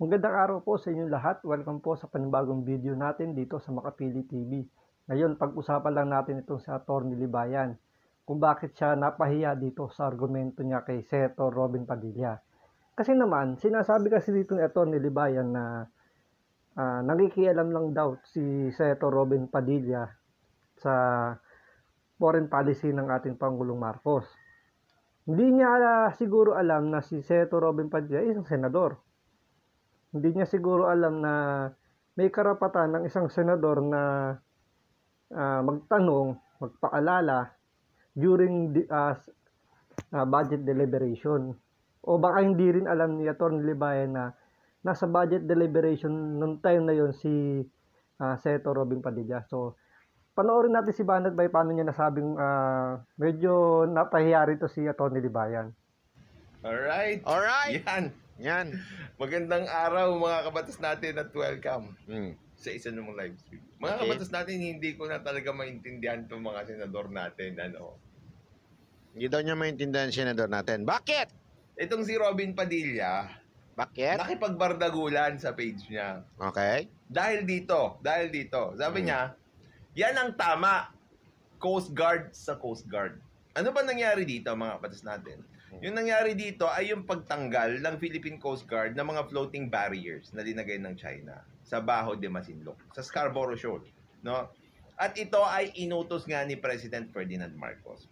Magandang araw po sa inyong lahat. Welcome po sa panibagong video natin dito sa Makapili TV. Ngayon, pag-usapan lang natin itong si Atty. Libayan, kung bakit siya napahiya dito sa argumento niya kay Senator Robin Padilla. Kasi naman, sinasabi kasi dito ni Atty. Libayan na nakikialam lang daw si Senator Robin Padilla sa foreign policy ng ating Pangulong Marcos. Hindi niya siguro alam na si Senator Robin Padilla ay isang senador. Hindi niya siguro alam na may karapatan ng isang senador na magtanong, magpaalala during budget deliberation. O baka hindi rin alam ni Atty. Libayan na nasa budget deliberation nung time na yon si Senator Robin Padilla. So, panoorin natin si Banat Bay paano niya nasabing medyo napahiya rito si Atty. Libayan. Alright. Yan. Magandang araw mga kabatas natin at welcome sa isa namang live stream. Mga kabatas natin, hindi ko na talaga maintindihan itong mga senador natin. Hindi daw niya maintindihan senador natin. Bakit? Itong si Robin Padilla, Bakit? nakipagbardagulan sa page niya. Okay. Dahil dito. Sabi niya, yan ang tama. Coast Guard sa Coast Guard. Ano ba nangyari dito mga kabatas natin? Yung nangyari dito ay yung pagtanggal ng Philippine Coast Guard ng mga floating barriers na linagay ng China sa Baho de Masinloc, sa Scarborough Shoal, no? At ito ay inutos nga ni President Ferdinand Marcos.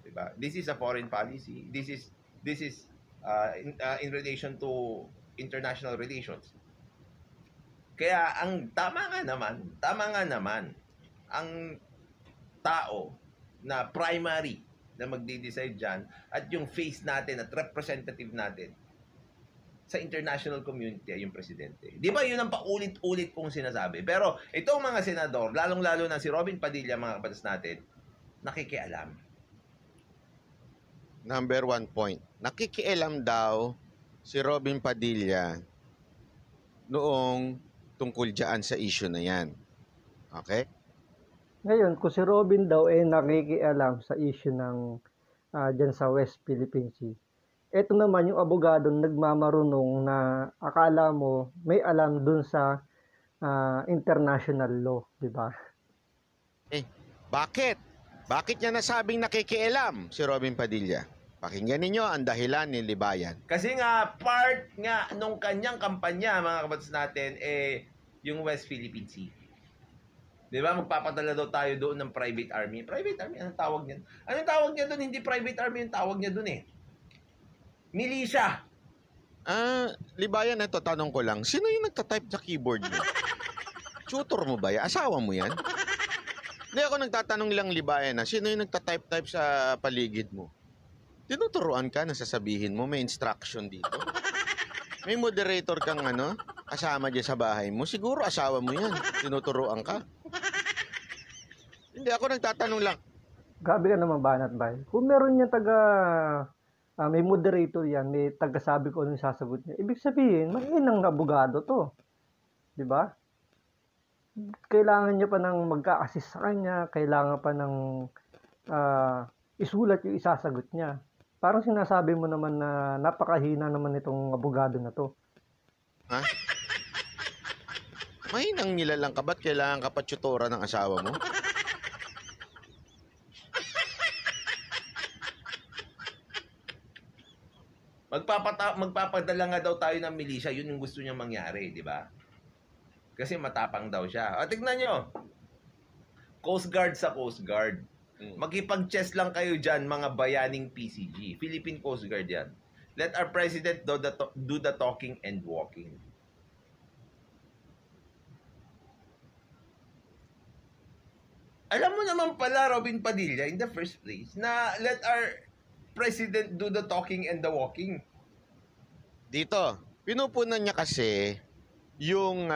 Diba? This is a foreign policy. This is in relation to international relations. Kaya ang tama nga naman ang tao na primary na magde-decide dyan at yung face natin at representative natin sa international community ay yung presidente. Di ba yun ang paulit-ulit kong sinasabi? Pero itong mga senador, lalong-lalo na si Robin Padilla, mga kabatas natin, nakikialam. Number 1 point. Nakikialam daw si Robin Padilla noong tungkol dyan sa issue na yan. Okay? Ngayon, kung si Robin daw ay nakikialam sa issue ng dyan sa West Philippine Sea, ito naman yung abogado nagmamarunong na akala mo may alam dun sa international law, di ba? Bakit? Bakit niya nasabing nakikialam si Robin Padilla? Pakinggan ninyo ang dahilan ni Libayan. Kasi nga, part nga nung kanyang kampanya, mga kabatas natin, yung West Philippine Sea. Di ba? Magpapadala daw tayo doon ng private army. Private army? Anong tawag niyan? Anong tawag niya doon? Hindi private army yung tawag niya doon Militia. Libayan, ito, tanong ko lang. Sino yung nagtatype sa keyboard mo? Tutor mo ba yan? Asawa mo yan? Hindi ako nagtatanong lang, Libayan, sino yung nagtatype sa paligid mo? Tinuturuan ka na sasabihin mo, may instruction dito. May moderator kang kasama dyan sa bahay mo. Siguro asawa mo yan. Tinuturuan ka. Hindi, ako nagtatanong lang. Grabe ka naman, Banat Bay. Kung meron niya may moderator yan, may taga-sabi ko anong sasagot niya. Ibig sabihin, mahinang abogado to. Di ba? Kailangan niya pa ng mag-a-assist sa kanya, kailangan pa ng isulat yung isasagot niya. Parang sinasabi mo naman na napakahina naman itong abogado na to. Ha? Mahinang nilalang ka ba't kailangan ka pa tutora ng asawa mo? Magpapadala nga daw tayo ng milisya, yun yung gusto niya mangyari, di ba? Kasi matapang daw siya. O, tignan nyo. Coast Guard sa Coast Guard. Magkipag-chess lang kayo dyan, mga bayaning PCG. Philippine Coast Guard yan. Let our president do the talking and walking. Alam mo naman pala, Robin Padilla, in the first place, na let our president do the talking and the walking. Dito, pinupunan niya kasi yung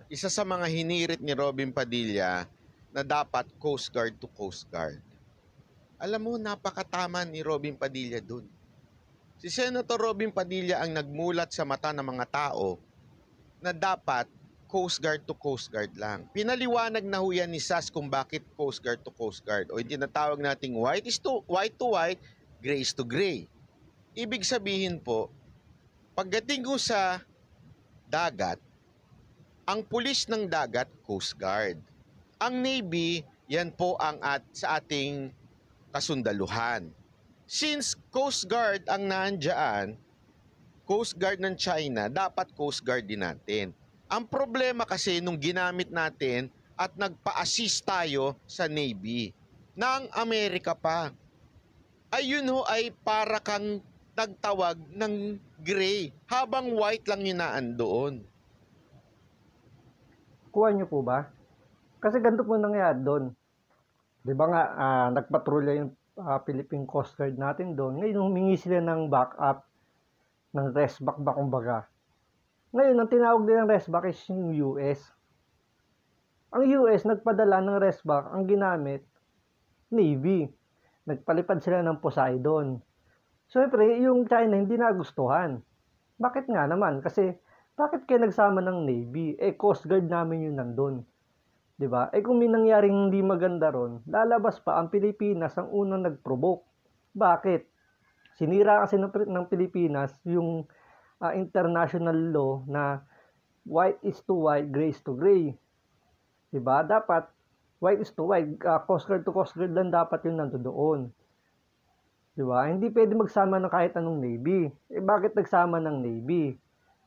isa sa mga hinirit ni Robin Padilla na dapat Coast Guard to Coast Guard. Alam mo, napakatama ni Robin Padilla dun. Si Senator Robin Padilla ang nagmulat sa mata ng mga tao na dapat Coast Guard to Coast Guard lang. Pinaliwanag na ho yan ni SAS kung bakit Coast Guard to Coast Guard. O yung tinatawag nating white to white, gray is to gray. Ibig sabihin po, pagdating ko sa dagat, ang pulis ng dagat, Coast Guard. Ang Navy, yan po ang sa ating kasundaluhan. Since Coast Guard ang nandyan, Coast Guard ng China, dapat Coast Guard din natin. Ang problema kasi nung ginamit natin at nagpa-assist tayo sa Navy ng Amerika pa, ayun ho ay para kang nagtawag ng gray habang white lang yun naandoon. Kuha niyo po ba? Kasi ganito po nangyayari doon. Di ba nga, nagpatrolya yung Philippine Coast Guard natin doon. Ngayon, humingi sila ng backup, ng resback ba kumbaga. Ngayon, ang tinawag nilang resback is yung US. Ang US, nagpadala ng resback, ang ginamit, Navy. Nagpalipad sila ng Poseidon. Siyempre, yung China hindi nagustuhan. Bakit nga naman? Kasi, bakit kayo nagsama ng Navy? Coast Guard namin yung nandun. 'Di ba? Kung may nangyaring hindi maganda ron, lalabas pa ang Pilipinas ang unang nag-provoke. Bakit? Sinira kasi ng Pilipinas yung international law na white is to white, gray is to gray. 'Di ba? Dapat white is to white, Coast Guard to Coast Guard lang dapat yung nandoon. 'Di ba? Hindi pwede magsama ng kahit anong Navy. Bakit nagsama ng Navy?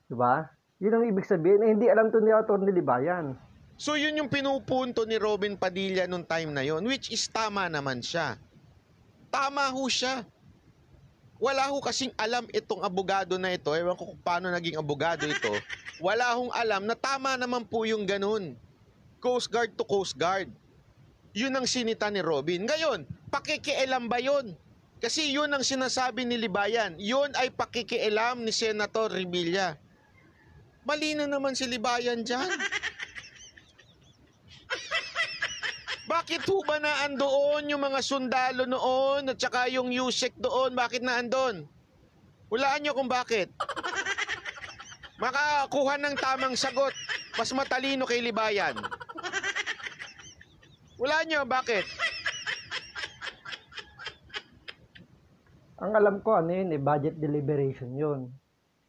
'Di ba? Yun ang ibig sabihin. Hindi alam to ni Atty. Libayan. So yun yung pinupunto ni Robin Padilla nung time na yon, which is tama naman siya. Tama ho siya. Wala ho kasing alam itong abogado na ito, ewan ko kung paano naging abogado ito, wala hong alam na tama naman po yung ganun. Coast Guard to Coast Guard. Yun ang sinita ni Robin. Ngayon, pakikialam ba yun? Kasi yun ang sinasabi ni Libayan. Yun ay pakikialam ni Senator Revilla. Mali na naman si Libayan dyan. Bakit ho ba naandoon yung mga sundalo noon at saka yung USEC doon? Bakit naandon? Hulaan nyo kung bakit. Makakuha ng tamang sagot. Mas matalino kay Libayan. Hulaan nyo, bakit? Ang alam ko, budget deliberation yun.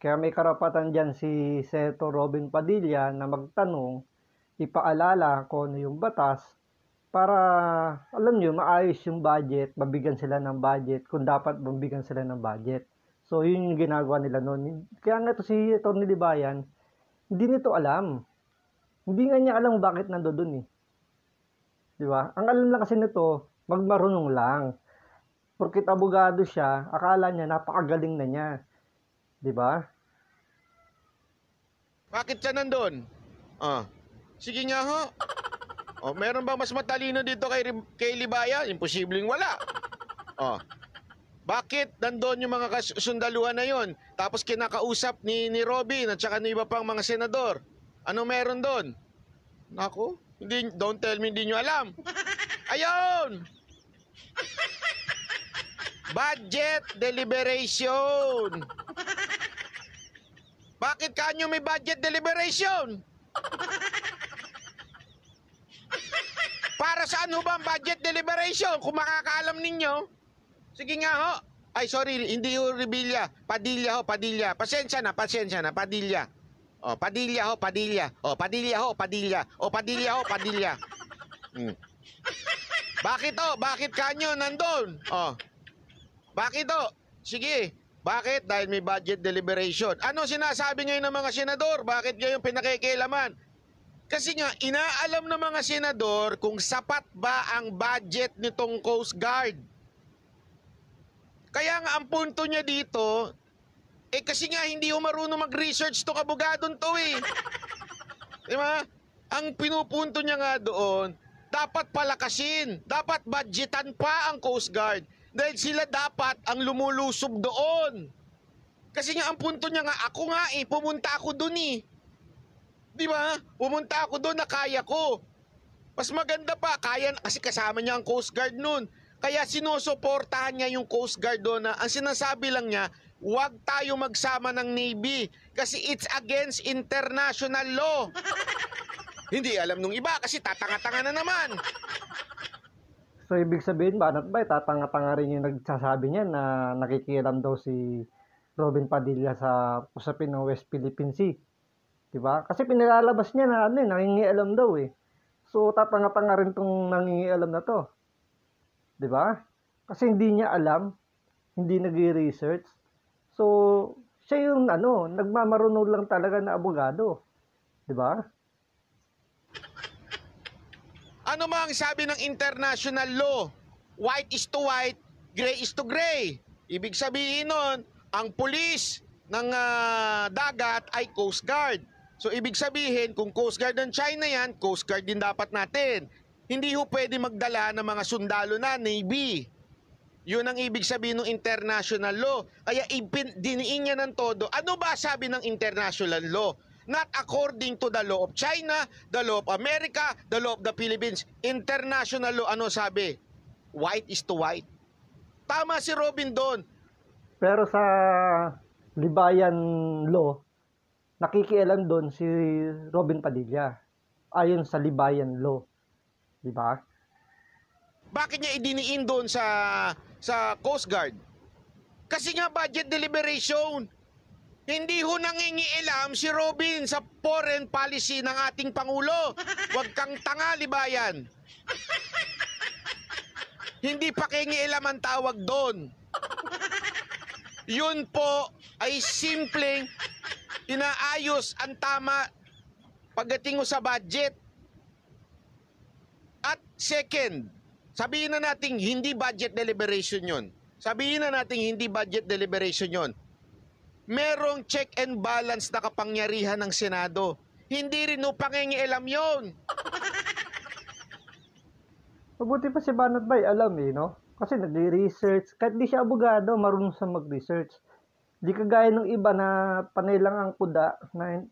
Kaya may karapatan dyan si Senator Robin Padilla na magtanong, ipaalala kung ano yung batas, para, alam nyo, maayos yung budget, mabigyan sila ng budget, kung dapat mabigyan sila ng budget. So, yun yung ginagawa nila noon. Kaya nga ito si Atty. Libayan, hindi nito alam. Hindi nga niya alam bakit nandoon eh. Di ba? Ang alam lang kasi nito, magmarunong lang. Porkit abogado siya, akala niya napakagaling na niya. Di ba? Bakit siya nandun? Sige nga ho. Meron bang mas matalino dito kay Libayan? Imposibleng wala. Bakit nandun yung mga sundaluhan na yon? Tapos kinakausap ni Robin at saka ni iba pang mga senador. Ano meron doon? Nako, don't tell me hindi nyo alam. Ayun! Budget deliberation. Bakit kanyo may budget deliberation? Para saan ho ba ang budget deliberation? Kung makakaalam ninyo, sige nga ho. Ay, sorry, hindi ho Revilla. Padilla ho, Padilla. Pasensya na, Padilla. Padilla ho, Padilla. Padilla ho, Padilla. Padilla ho, Padilla. Bakit ho? Bakit kanyo nandun? Bakit ho? Sige. Bakit? Dahil may budget deliberation. Ano sinasabi ngayon ng mga senador? Bakit ngayon pinakikialaman? Kasi nga, inaalam ng mga senador kung sapat ba ang budget nitong Coast Guard. Kaya nga, ang punto niya dito, kasi nga hindi marunong mag-research tong abogadong to eh. Diba? Ang pinupunto niya nga doon, dapat palakasin, dapat budgetan pa ang Coast Guard. Dahil sila dapat ang lumulusob doon. Kasi nga, ang punto niya nga, ako nga pumunta ako doon eh. Di ba? Pumunta ako doon na kaya ko. Mas maganda pa, kaya kasi kasama niya ang Coast Guard noon. Kaya sinusuportahan niya yung Coast Guard doon na ang sinasabi lang niya, huwag tayo magsama ng Navy kasi it's against international law. Hindi alam nung iba kasi tatanga-tanga na naman. So, ibig sabihin ba, tatanga-tanga rin yung nagsasabi niya na nakikialam daw si Robin Padilla sa usapin ng West Philippine Sea. 'Di ba? Kasi pinilalabas niya na ano eh, nangingialam daw eh. So tatanga-tanga rin tong nangingialam na 'to. 'Di ba? Kasi hindi niya alam, hindi nagre-research. So siya yung ano, nagmamarunong lang talaga na abogado. 'Di ba? Ano ba ang sabi ng international law? White is to white, gray is to gray. Ibig sabihin nun, ang pulis ng dagat ay Coast Guard. So ibig sabihin, kung Coast Guard ng China yan, Coast Guard din dapat natin. Hindi ho pwede magdala ng mga sundalo na Navy. Yun ang ibig sabihin ng international law. Kaya diniin niya ng todo. Ano ba sabi ng international law? Not according to the law of China, the law of America, the law of the Philippines. International law, ano sabi? White is to white. Tama si Robin doon. Pero sa Libayan Law, nakikialam doon si Robin Padilla. Ayon sa Libayan Law. 'Di ba? Bakit niya idiniin doon sa Coast Guard? Kasi nga budget deliberation. Hindi ho nangingialam si Robin sa foreign policy ng ating Pangulo. Huwag kang tanga, Libayan. Hindi pakingialam ang tawag doon. Yun po ay simpleng inaayos ang tama pagdating mo sa budget. At second, sabihin na natin hindi budget deliberation yun. Sabihin na natin hindi budget deliberation yun. Merong check and balance na kapangyarihan ng Senado. Hindi rin pangingialam yun. Mabuti pa si Banat Bay, alam eh, no? Kasi nagre-research. Kahit di siya abogado, marunong sa mag-research. Di kagaya ng iba na panay lang ang kuda na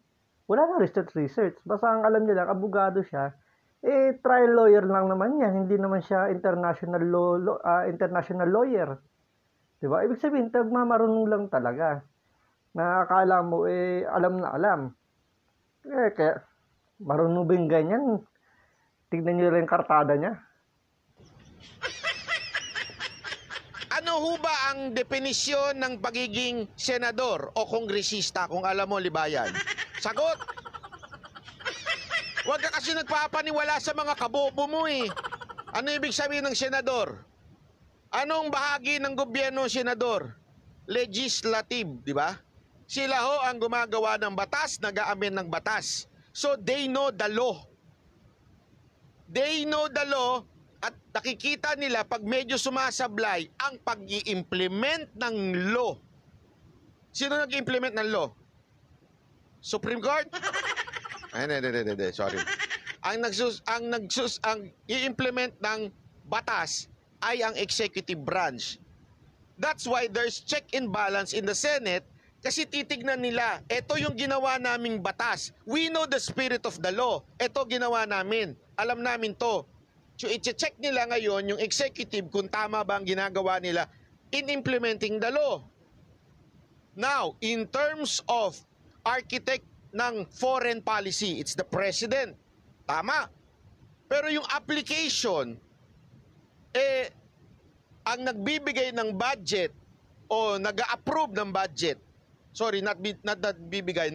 wala na research. Basta ang alam niya lang, abogado siya. Eh, trial lawyer lang naman niya. Hindi naman siya international international lawyer. Diba? Ibig sabihin, marunong lang talaga. Na akala mo, eh, alam na alam. Eh, kaya, marunong ba yung ganyan? Tignan niyo lang yung kartada niya. Ano ho ba ang definisyon ng pagiging senador o kongresista kung alam mo, Libayan? Sagot! Huwag ka kasi nagpapaniwala sa mga kabobo mo eh. Ano ibig sabihin ng senador? Anong bahagi ng gobyerno senador? Legislative, di ba? Sila ho ang gumagawa ng batas, nag-aamen ng batas. So they know the law. They know the law at nakikita nila pag medyo sumasablay ang pag-i-implement ng law. Sino nag-implement ng law? Supreme Court? Ay, hindi, sorry. Ang i-implement ng batas ay ang executive branch. That's why there's check and balance in the Senate kasi titignan nila, ito yung ginawa naming batas. We know the spirit of the law. Ito ginawa namin. Alam namin to. So, i-check nila ngayon yung executive kung tama ba ang ginagawa nila in implementing the law. Now, in terms of architect ng foreign policy, it's the president. Tama. Pero yung application, ang nagbibigay ng budget o nag-a-approve ng budget,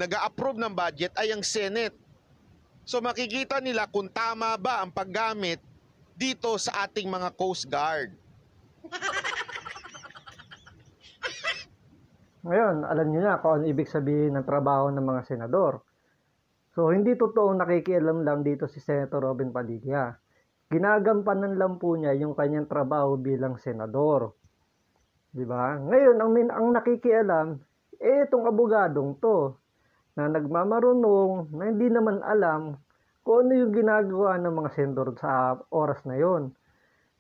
nag-a-approve ng budget ay ang Senate. So makikita nila kung tama ba ang paggamit dito sa ating mga Coast Guard. Ngayon, alam niyo na kung ano ibig sabihin ng trabaho ng mga senador. So, hindi totoong nakikialam lang dito si Senator Robin Padilla. Ginagampanan lang po niya yung kanyang trabaho bilang senador. Diba? Ngayon, ang nakikialam, itong abogadong to, na nagmamarunong, na hindi naman alam kung ano yung ginagawa ng mga senador sa oras na yon.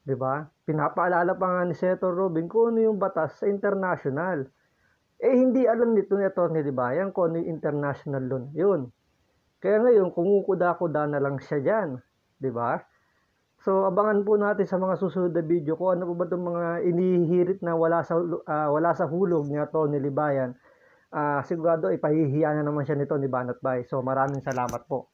Diba? Pinapaalala pa nga ni Senator Robin kung ano yung batas sa international. Hindi alam nito ni Atty. Libayan kung ano yung international law yun. Kaya ngayon, kumukuda-kuda na lang siya dyan. Diba? So, abangan po natin sa mga susunod na video kung ano po ba itong mga inihirit na wala sa hulog ni Atty. Libayan. Sigurado, ipahihiya na naman siya nito ni Banat Bay. So, maraming salamat po.